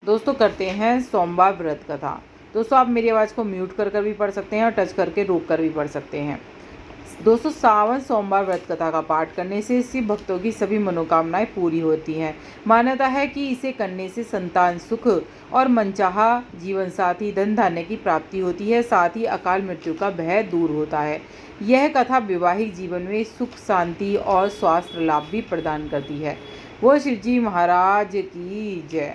दोस्तों करते हैं सोमवार व्रत कथा। दोस्तों आप मेरी आवाज़ को म्यूट कर भी पढ़ सकते हैं और टच करके रोक कर भी पढ़ सकते हैं। दोस्तों सावन सोमवार व्रत कथा का पाठ करने से शिव भक्तों की सभी मनोकामनाएं पूरी होती हैं। मान्यता है कि इसे करने से संतान सुख और मनचाहा जीवन साथी धन धान्य की प्राप्ति होती है, साथ ही अकाल मृत्यु का भय दूर होता है। यह कथा वैवाहिक जीवन में सुख शांति और स्वास्थ्य लाभ भी प्रदान करती है। वो शिवजी महाराज की जय।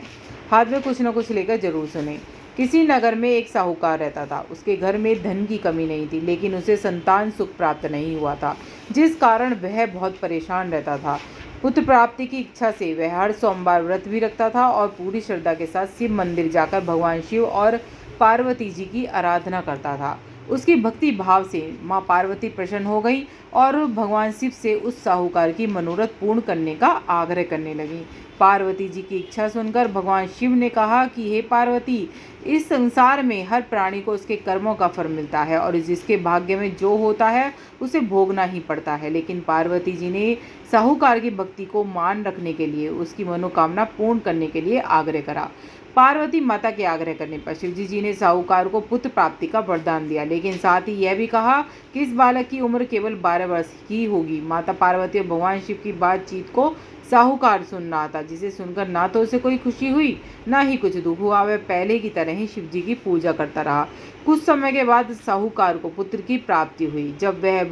हाथ में कुछ न कुछ लेकर जरूर सुने। किसी नगर में एक साहूकार रहता था। उसके घर में धन की कमी नहीं थी, लेकिन उसे संतान सुख प्राप्त नहीं हुआ था, जिस कारण वह बहुत परेशान रहता था। पुत्र प्राप्ति की इच्छा से वह हर सोमवार व्रत भी रखता था और पूरी श्रद्धा के साथ शिव मंदिर जाकर भगवान शिव और पार्वती जी की आराधना करता था। उसकी भक्ति भाव से माँ पार्वती प्रसन्न हो गई और भगवान शिव से उस साहूकार की मनोरथ पूर्ण करने का आग्रह करने लगी। पार्वती जी की इच्छा सुनकर भगवान शिव ने कहा कि हे पार्वती, इस संसार में हर प्राणी को उसके कर्मों का फल मिलता है और जिसके भाग्य में जो होता है उसे भोगना ही पड़ता है। लेकिन पार्वती जी ने साहूकार की भक्ति को मान रखने के लिए उसकी मनोकामना पूर्ण करने के लिए आग्रह करा। पार्वती माता के आग्रह करने पर शिवजी जी ने साहूकार को पुत्र प्राप्ति का वरदान दिया, लेकिन साथ ही यह भी कहा कि इस बालक की उम्र केवल 12 वर्ष की होगी। माता पार्वती और भगवान शिव की बातचीत को साहूकार सुन रहा था, जिसे सुनकर ना तो उसे कोई खुशी हुई ना ही कुछ दुख हुआ। वह पहले की तरह ही शिवजी की पूजा करता रहा। कुछ समय के बाद साहूकार को पुत्र की प्राप्ति हुई। जब वह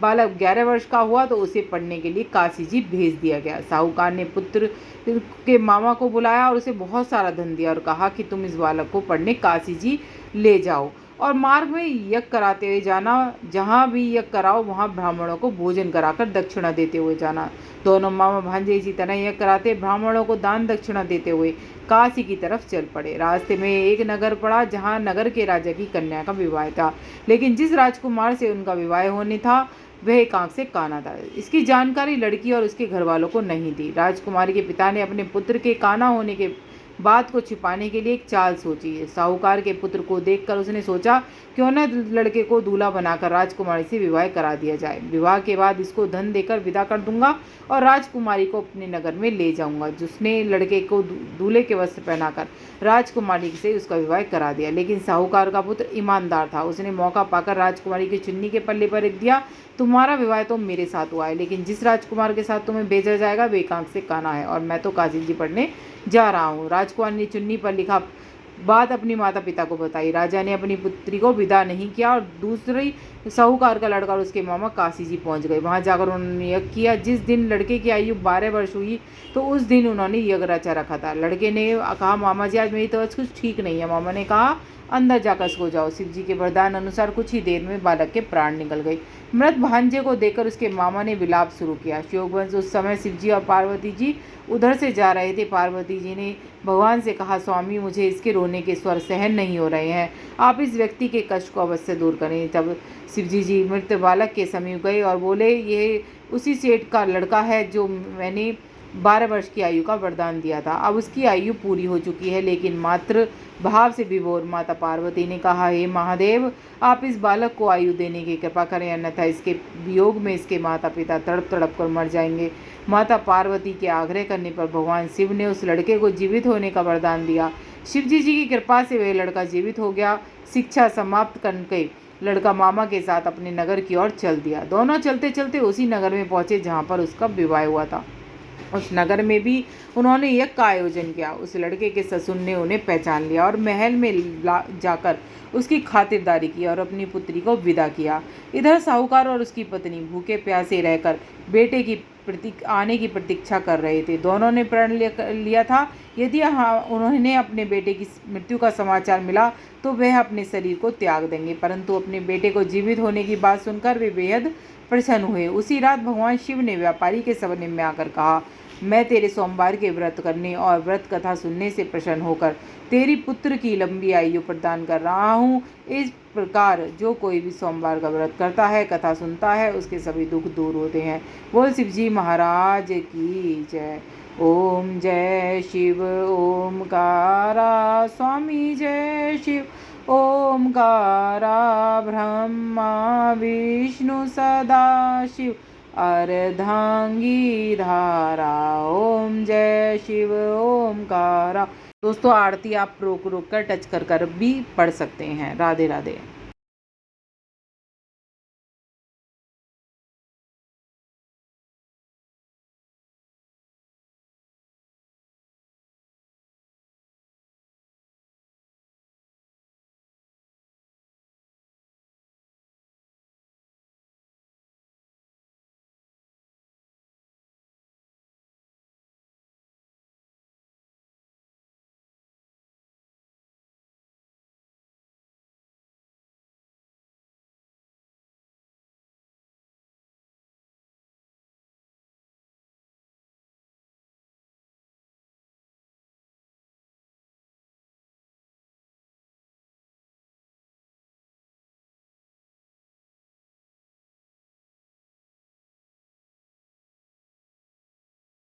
बालक 11 वर्ष का हुआ तो उसे पढ़ने के लिए काशी जी भेज दिया गया। साहूकार ने पुत्र के मामा को बुलाया और उसे बहुत सारा धन दिया और कहा कि तुम इस बालक को पढ़ने काशी जी ले जाओ और मार्ग में यज्ञ कराते हुए जाना। जहाँ भी यज्ञ कराओ वहाँ ब्राह्मणों को भोजन कराकर दक्षिणा देते हुए जाना। दोनों मामा भांजे इसी तरह यज्ञ कराते ब्राह्मणों को दान दक्षिणा देते हुए काशी की तरफ चल पड़े। रास्ते में एक नगर पड़ा जहाँ नगर के राजा की कन्या का विवाह था, लेकिन जिस राजकुमार से उनका विवाह होने था वह एक आंख से काना था। इसकी जानकारी लड़की और उसके घर वालों को नहीं थी। राजकुमारी के पिता ने अपने पुत्र के काना होने के बात को छिपाने के लिए एक चाल सोची। साहूकार के पुत्र को देखकर उसने सोचा क्यों न लड़के को दूल्हा बनाकर राजकुमारी से विवाह करा दिया जाए। विवाह के बाद इसको धन देकर विदा कर दूंगा और राजकुमारी को अपने नगर में ले जाऊंगा। जिसने लड़के को दूल्हे के वस्त्र पहनाकर राजकुमारी से उसका विवाह करा दिया। लेकिन साहूकार का पुत्र ईमानदार था। उसने मौका पाकर राजकुमारी की चुन्नी के पल्ले पर लिख दिया, तुम्हारा विवाह तो मेरे साथ हुआ है, लेकिन जिस राजकुमार के साथ तुम्हें भेजा जाएगा वे एक आंख से काना है और मैं तो काशी जी पढ़ने जा रहा हूँ। राजकुमार ने चुन्नी पर लिखा बात अपनी माता पिता को बताई। राजा ने अपनी पुत्री को विदा नहीं किया और दूसरी साहूकार का लड़का और उसके मामा काशी जी पहुंच गए। वहां जाकर उन्होंने यज्ञ किया। जिस दिन लड़के की आयु 12 वर्ष हुई तो उस दिन उन्होंने यज्ञ रचा रखा था। लड़के ने कहा, मामा जी आज मेरी तबीयत कुछ ठीक नहीं है। मामा ने कहा, अंदर जाकर सो जाओ। शिव जी के वरदान अनुसार कुछ ही देर में बालक के प्राण निकल गए। मृत भांजे को देखकर उसके मामा ने विलाप शुरू किया। शिववंश उस समय शिवजी और पार्वती जी उधर से जा रहे थे। पार्वती जी ने भगवान से कहा, स्वामी मुझे इसके रोने के स्वर सहन नहीं हो रहे हैं, आप इस व्यक्ति के कष्ट को अवश्य दूर करें। तब शिवजी जी मृत बालक के समीप गए और बोले, ये उसी सेठ का लड़का है जो मैंने 12 वर्ष की आयु का वरदान दिया था। अब उसकी आयु पूरी हो चुकी है, लेकिन मात्र भाव से विभोर माता पार्वती ने कहा, हे महादेव, आप इस बालक को आयु देने की कृपा करें, अन्यथा इसके वियोग में इसके माता पिता तड़प तड़प कर मर जाएंगे। माता पार्वती के आग्रह करने पर भगवान शिव ने उस लड़के को जीवित होने का वरदान दिया। शिवजी जी की कृपा से वह लड़का जीवित हो गया। शिक्षा समाप्त करके लड़का मामा के साथ अपने नगर की ओर चल दिया। दोनों चलते चलते उसी नगर में पहुंचे जहाँ पर उसका विवाह हुआ था। उस नगर में भी उन्होंने यज्ञ का आयोजन किया। उस लड़के के ससुर ने उन्हें पहचान लिया और महल में जाकर उसकी खातिरदारी की और अपनी पुत्री को विदा किया। इधर साहूकार और उसकी पत्नी भूखे प्यासे रहकर बेटे की आने की प्रतीक्षा कर रहे थे। दोनों ने प्रण लिया था, यदि उन्होंने अपने बेटे की मृत्यु का समाचार मिला तो वह अपने शरीर को त्याग देंगे, परंतु अपने बेटे को जीवित होने की बात सुनकर वे बेहद प्रसन्न हुए। उसी रात भगवान शिव ने व्यापारी के सपने में आकर कहा, मैं तेरे सोमवार के व्रत करने और व्रत कथा सुनने से प्रसन्न होकर तेरी पुत्र की लंबी आयु प्रदान कर रहा हूँ। इस प्रकार जो कोई भी सोमवार का व्रत करता है, कथा सुनता है, उसके सभी दुख दूर होते हैं। बोल शिवजी महाराज की जय। ओम जय शिव ओमकारा स्वामी जय शिव ओमकारा ब्रह्मा विष्णु सदाशिव अर्धांगी धारा। ओम जय शिव ओमकारा। दोस्तों आरती आप रोक रोक कर टच कर कर भी पढ़ सकते हैं। राधे राधे।